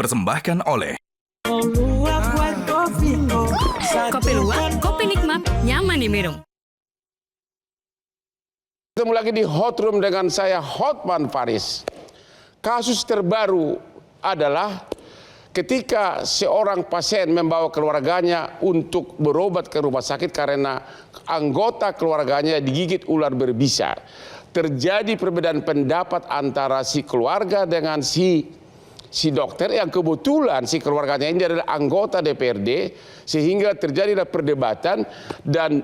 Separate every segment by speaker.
Speaker 1: dipersembahkan oleh
Speaker 2: Kopi luwak, kopi nikmat, nyaman diminum.
Speaker 3: Ketemu lagi di Hot Room dengan saya, Hotman Paris. Kasus terbaru adalah ketika seorang pasien membawa keluarganya untuk berobat ke rumah sakit karena anggota keluarganya digigit ular berbisa. Terjadi perbedaan pendapat antara si keluarga dengan si dokter yang kebetulan si keluarganya ini adalah anggota DPRD, sehingga terjadilah perdebatan dan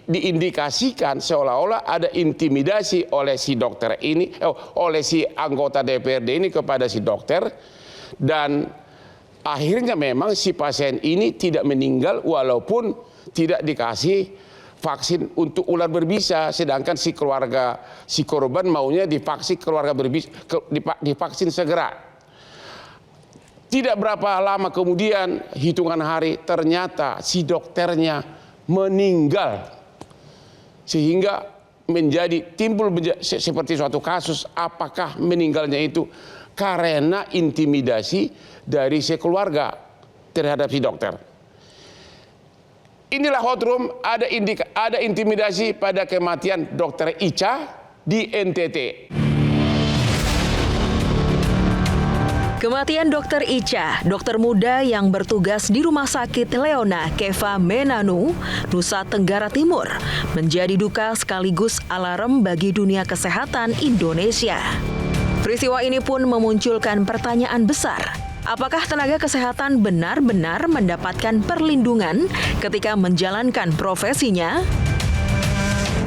Speaker 3: diindikasikan seolah-olah ada intimidasi oleh si dokter ini, oleh si anggota DPRD ini kepada si dokter, dan akhirnya memang si pasien ini tidak meninggal walaupun tidak dikasih vaksin untuk ular berbisa, sedangkan si keluarga si korban maunya divaksin keluarga berbisa, divaksin segera. Tidak berapa lama kemudian, hitungan hari, ternyata si dokternya meninggal. Sehingga timbul seperti suatu kasus, apakah meninggalnya itu karena intimidasi dari si keluarga terhadap si dokter. Inilah Hot Room, ada intimidasi pada kematian Dokter Ica di NTT.
Speaker 4: Kematian Dr. Ica, dokter muda yang bertugas di Rumah Sakit Leona Keva Menanu, Nusa Tenggara Timur, menjadi duka sekaligus alarm bagi dunia kesehatan Indonesia. Peristiwa ini pun memunculkan pertanyaan besar. Apakah tenaga kesehatan benar-benar mendapatkan perlindungan ketika menjalankan profesinya?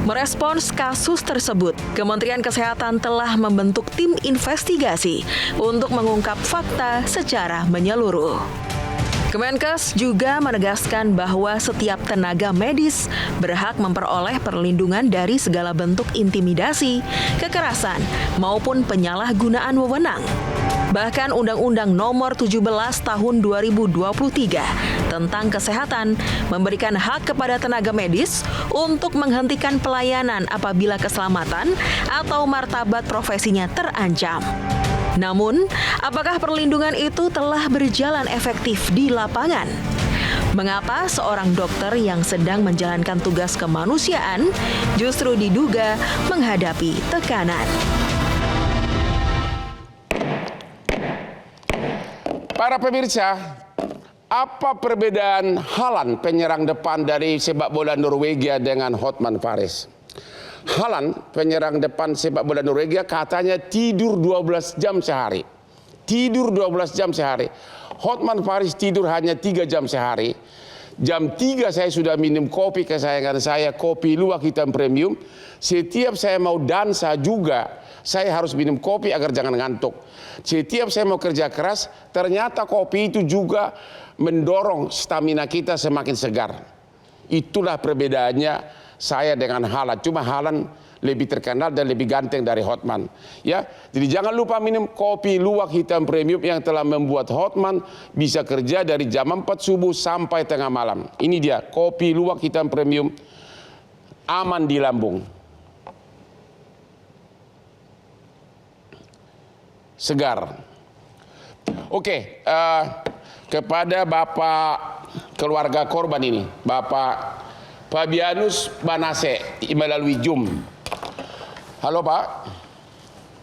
Speaker 4: Merespons kasus tersebut, Kementerian Kesehatan telah membentuk tim investigasi untuk mengungkap fakta secara menyeluruh. Kemenkes juga menegaskan bahwa setiap tenaga medis berhak memperoleh perlindungan dari segala bentuk intimidasi, kekerasan, maupun penyalahgunaan wewenang. Bahkan Undang-Undang Nomor 17 Tahun 2023 tentang kesehatan memberikan hak kepada tenaga medis untuk menghentikan pelayanan apabila keselamatan atau martabat profesinya terancam. Namun, apakah perlindungan itu telah berjalan efektif di lapangan? Mengapa seorang dokter yang sedang menjalankan tugas kemanusiaan justru diduga menghadapi tekanan?
Speaker 3: Para pemirsa, apa perbedaan Haaland penyerang depan dari sepak bola Norwegia dengan Hotman Paris? Haaland penyerang depan sepak bola Norwegia katanya tidur 12 jam sehari. Tidur 12 jam sehari. Hotman Paris tidur hanya 3 jam sehari. Jam 3 saya sudah minum kopi kesayangan saya, kopi luwak hitam premium. Setiap saya mau dansa juga, saya harus minum kopi agar jangan ngantuk. Setiap saya mau kerja keras, ternyata kopi itu juga mendorong stamina kita semakin segar. Itulah perbedaannya saya dengan Haaland. Cuma Haaland lebih terkenal dan lebih ganteng dari Hotman. Ya, jadi jangan lupa minum kopi luwak hitam premium yang telah membuat Hotman bisa kerja dari jam 4 subuh sampai tengah malam. Ini dia kopi luwak hitam premium, aman di lambung. Segar. Oke, kepada Bapak keluarga korban ini, Bapak Fabianus Banase melalui Zoom. Halo Pak.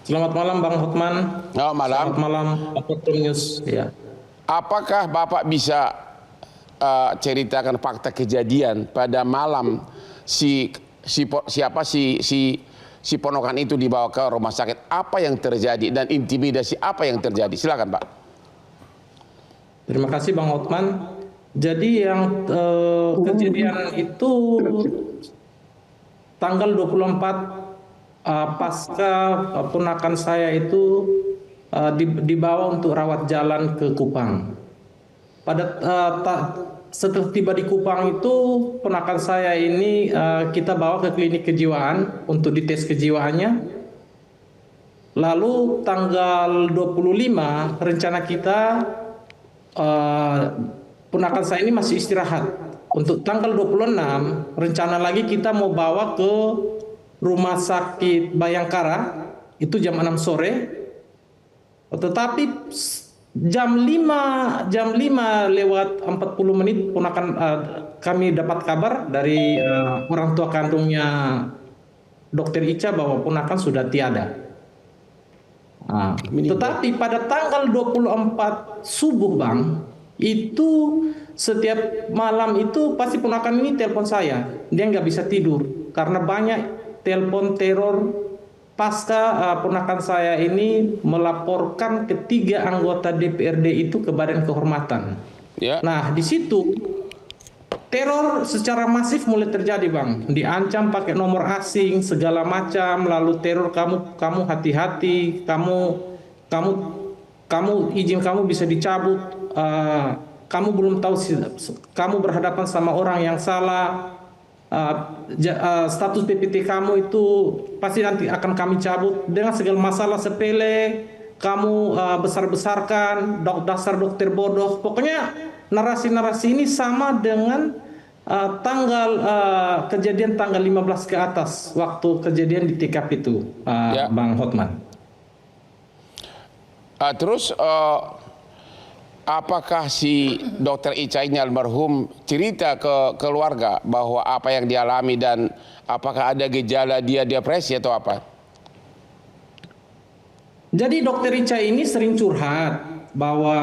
Speaker 5: Selamat malam Bang Hotman.
Speaker 3: Selamat malam.
Speaker 5: Selamat malam Hot News. Ya.
Speaker 3: Apakah Bapak bisa ceritakan fakta kejadian pada malam si ponokan itu dibawa ke rumah sakit, apa yang terjadi dan intimidasi apa yang terjadi? Silakan Pak.
Speaker 5: Terima kasih Bang Hotman. Jadi yang kejadian itu tanggal 24 pasca ponakan saya itu dibawa untuk rawat jalan ke Kupang. Setelah tiba di Kupang itu ponakan saya ini kita bawa ke klinik kejiwaan untuk dites kejiwaannya. Lalu tanggal 25 rencana kita ponakan saya ini masih istirahat. Untuk tanggal 26 rencana lagi kita mau bawa ke Rumah Sakit Bayangkara itu jam 6 sore. Tetapi jam 5 lewat 40 menit ponakan kami dapat kabar dari orang tua kandungnya Dokter Ica bahwa ponakan sudah tiada. Tetapi pada tanggal 24 subuh Bang, itu setiap malam itu pasti ponakan ini telepon saya. Dia nggak bisa tidur karena banyak telepon teror pasca ponakan saya ini melaporkan ketiga anggota DPRD itu ke Badan Kehormatan.
Speaker 3: Ya.
Speaker 5: Nah, di situ teror secara masif mulai terjadi Bang. Diancam pakai nomor asing segala macam, lalu teror kamu hati-hati, kamu izin kamu bisa dicabut, kamu belum tahu kamu berhadapan sama orang yang salah. Status PPT kamu itu pasti nanti akan kami cabut dengan segala masalah sepele kamu besar-besarkan dasar dokter bodoh. Pokoknya narasi-narasi ini sama dengan tanggal kejadian tanggal 15 ke atas waktu kejadian di TKP itu, Bang Hotman.
Speaker 3: Terus apakah si Dokter Ica ini almarhum cerita ke keluarga bahwa apa yang dialami dan apakah ada gejala dia depresi atau apa?
Speaker 5: Jadi Dokter Ica ini sering curhat bahwa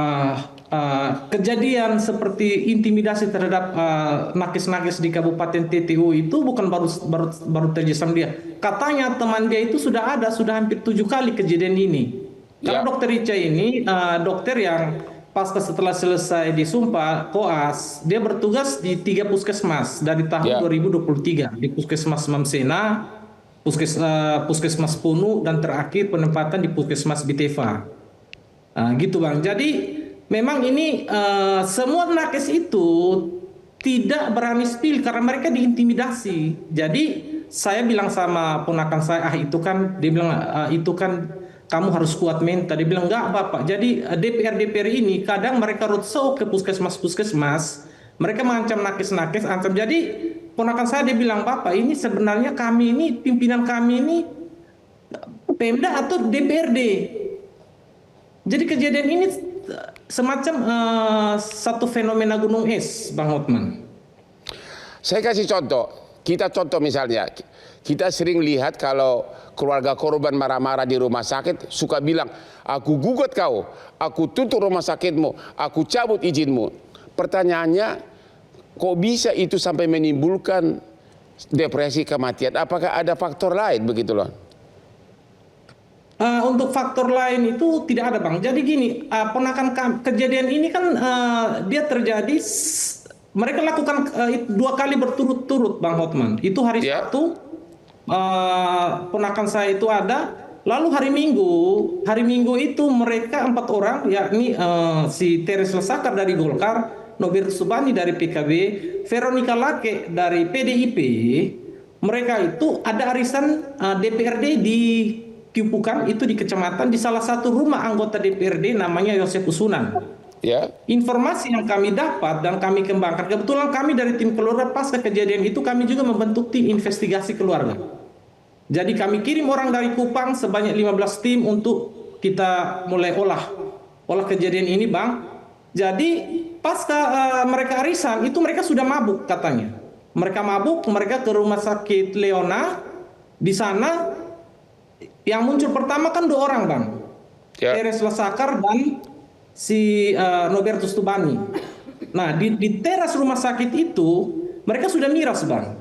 Speaker 5: kejadian seperti intimidasi terhadap nakes-nakes di Kabupaten TTU itu bukan baru terjadi sama dia. Katanya teman dia itu sudah hampir 7 kali kejadian ini. Karena Dokter Ica ini dokter yang pasca setelah selesai disumpah koas, dia bertugas di 3 puskesmas dari tahun 2023 di Puskesmas Mamsena, Puskesmas Punu, dan terakhir penempatan di Puskesmas Biteva. Gitu Bang. Jadi memang ini semua nakes itu tidak berani spill karena mereka diintimidasi. Jadi saya bilang sama ponakan saya, itu kan, dia bilang itu kan kamu harus kuat mental. Dia bilang enggak Bapak. Jadi DPR ini kadang mereka roadshow ke puskesmas, mereka mengancam nakes-nakes, ancam. Jadi ponakan saya dia bilang, Bapak ini sebenarnya kami ini, pimpinan kami ini Pemda atau DPRD. Jadi kejadian ini semacam satu fenomena gunung es, Bang Hotman.
Speaker 3: Saya kasih contoh. Kita contoh misalnya, kita sering lihat kalau keluarga korban marah-marah di rumah sakit suka bilang, aku gugat kau, aku tutup rumah sakitmu, aku cabut izinmu. Pertanyaannya, kok bisa itu sampai menimbulkan depresi, kematian? Apakah ada faktor lain begitu loh?
Speaker 5: Untuk faktor lain itu tidak ada Bang. Jadi gini, ponakan kejadian ini kan dia terjadi, mereka lakukan 2 kali berturut-turut Bang Hotman. Itu hari Sabtu, ponakan saya itu ada. Lalu hari Minggu itu mereka 4 orang, yakni si Teres Lesakar dari Golkar, Nobertus Subani dari PKB, Veronica Lake dari PDIP. Mereka itu ada arisan DPRD di Kipukan, itu di kecamatan, di salah satu rumah anggota DPRD namanya Yosef Usunan. Informasi yang kami dapat dan kami kembangkan, kebetulan kami dari tim keluarga pasca kejadian itu kami juga membentuk tim investigasi keluarga. Jadi kami kirim orang dari Kupang sebanyak 15 tim untuk kita mulai olah kejadian ini Bang. Jadi pasca mereka arisan itu mereka sudah mabuk katanya. Mereka mabuk, mereka ke rumah sakit Leona. Di sana yang muncul pertama kan 2 orang Bang. Teres Lesakar dan si Nobertus Tubani. Nah di teras rumah sakit itu mereka sudah miras Bang.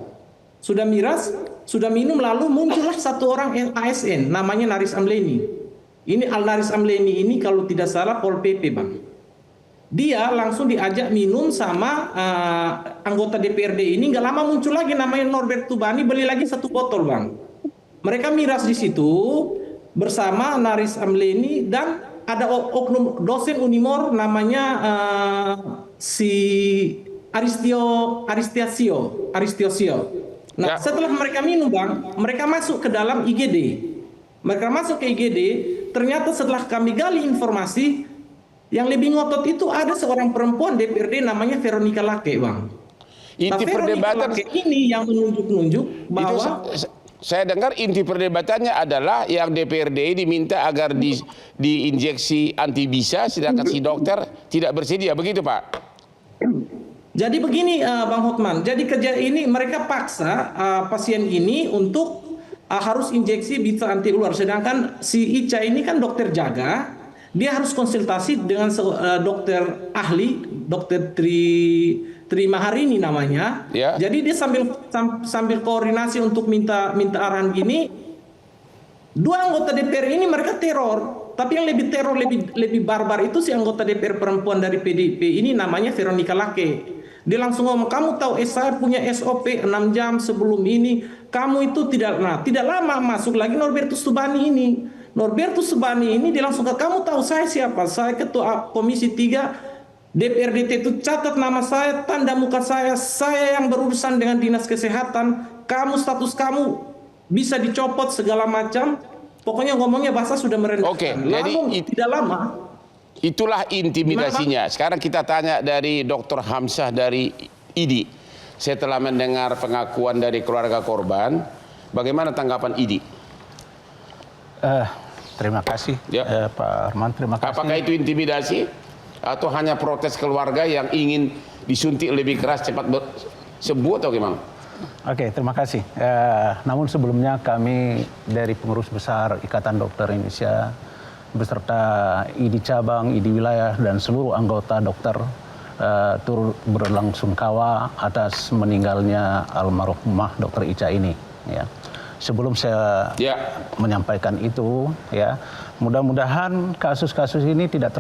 Speaker 5: Sudah miras, sudah minum, lalu muncullah 1 orang ASN namanya Naris Amleni. Ini Naris Amleni ini kalau tidak salah Pol PP Bang. Dia langsung diajak minum sama anggota DPRD ini, nggak lama muncul lagi namanya Norbert Tubani, beli lagi 1 botol Bang. Mereka miras di situ bersama Naris Amleni dan ada oknum dosen Unimor namanya si Aristiosio. Nah, setelah mereka minum Bang, mereka masuk ke dalam IGD. Mereka masuk ke IGD, ternyata setelah kami gali informasi, yang lebih ngotot itu ada seorang perempuan DPRD namanya Veronica Lake Bang.
Speaker 3: Inti perdebatan
Speaker 5: ini yang menunjuk-nunjuk bahwa
Speaker 3: Saya dengar inti perdebatannya adalah yang DPRD diminta agar diinjeksi antibisa, sedangkan si dokter tidak bersedia, begitu Pak?
Speaker 5: Jadi begini Bang Hotman, jadi kerja ini mereka paksa pasien ini untuk harus injeksi bisa anti ular, sedangkan si Ica ini kan dokter jaga, dia harus konsultasi dengan dokter ahli, dokter Tri Maharini namanya.
Speaker 3: Ya.
Speaker 5: Jadi dia sambil koordinasi untuk minta arahan gini. Dua anggota DPR ini mereka teror, tapi yang lebih teror lebih barbar itu si anggota DPR perempuan dari PDIP ini namanya Veronica Lake. Dia langsung ngomong, kamu tahu saya punya SOP 6 jam sebelum ini, kamu itu tidak lama masuk lagi Norbertus Subani ini. Norbertus Subani ini dia langsung ke, kamu tahu saya siapa? Saya ketua Komisi 3 DPRD itu, catat nama saya, tanda muka saya yang berurusan dengan dinas kesehatan, kamu status kamu bisa dicopot segala macam. Pokoknya ngomongnya bahasa sudah merendahkan.
Speaker 3: Oke, jadi
Speaker 5: tidak lama.
Speaker 3: Itulah intimidasinya. Sekarang kita tanya dari Dr. Hamzah dari IDI. Setelah mendengar pengakuan dari keluarga korban, bagaimana tanggapan IDI?
Speaker 1: Terima kasih Pak Arman, terima kasih.
Speaker 3: Apakah itu intimidasi atau hanya protes keluarga yang ingin disuntik lebih keras cepat sembuh atau gimana?
Speaker 1: Oke, terima kasih. Namun sebelumnya kami dari pengurus besar Ikatan Dokter Indonesia beserta IDI cabang, IDI wilayah dan seluruh anggota dokter turut berlangsungkawa atas meninggalnya almarhumah Dr. Ica ini. Ya. Sebelum saya menyampaikan itu, ya, mudah-mudahan kasus-kasus ini tidak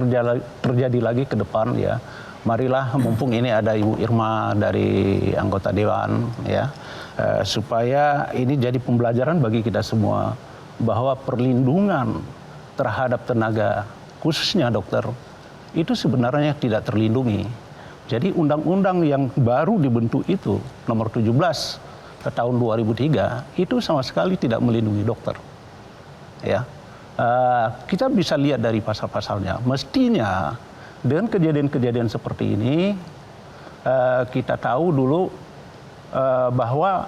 Speaker 1: terjadi lagi ke depan, ya. Marilah, mumpung ini ada Ibu Irma dari anggota Dewan, ya, supaya ini jadi pembelajaran bagi kita semua bahwa perlindungan terhadap tenaga, khususnya dokter, itu sebenarnya tidak terlindungi. Jadi undang-undang yang baru dibentuk itu, nomor 17 tahun 2003, itu sama sekali tidak melindungi dokter. Ya, kita bisa lihat dari pasal-pasalnya. Mestinya dengan kejadian-kejadian seperti ini, kita tahu dulu bahwa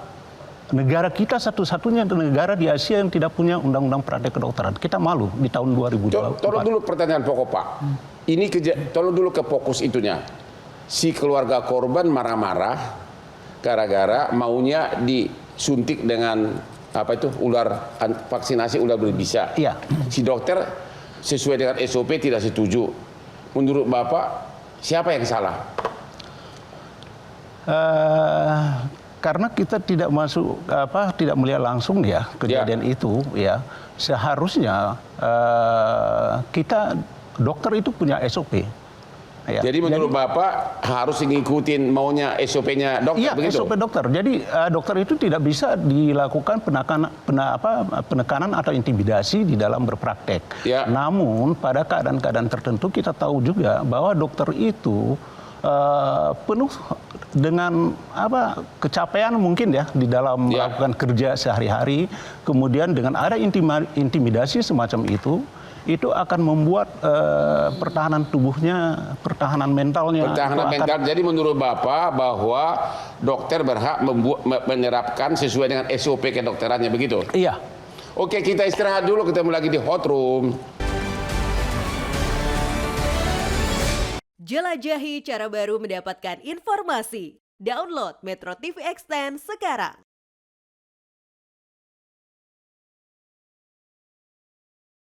Speaker 1: negara kita satu-satunya negara di Asia yang tidak punya undang-undang praktek kedokteran. Kita malu di tahun 2024.
Speaker 3: Tolong dulu pertanyaan pokok Pak. Ini tolong dulu ke fokus itunya. Si keluarga korban marah-marah gara-gara maunya disuntik dengan apa itu vaksinasi ular berbisa.
Speaker 1: Iya.
Speaker 3: Si dokter sesuai dengan SOP tidak setuju. Menurut Bapak siapa yang salah?
Speaker 1: Karena kita tidak tidak melihat langsung ya kejadian itu, ya, seharusnya kita dokter itu punya SOP. Ya.
Speaker 3: Jadi menurut Bapak harus ngikutin maunya SOP-nya dokter,
Speaker 1: iya,
Speaker 3: begitu?
Speaker 1: SOP dokter. Jadi dokter itu tidak bisa dilakukan penekanan atau intimidasi di dalam berpraktek.
Speaker 3: Ya.
Speaker 1: Namun pada keadaan-keadaan tertentu kita tahu juga bahwa dokter itu penuh dengan kecapean mungkin ya di dalam melakukan kerja sehari-hari, kemudian dengan ada intimidasi semacam itu akan membuat pertahanan tubuhnya, pertahanan mentalnya.
Speaker 3: Jadi menurut Bapak bahwa dokter berhak menerapkan sesuai dengan SOP kedokterannya, begitu?
Speaker 1: Iya.
Speaker 3: Oke, kita istirahat dulu, ketemu lagi di Hot Room.
Speaker 6: Jelajahi cara baru mendapatkan informasi. Download Metro TV Extend sekarang.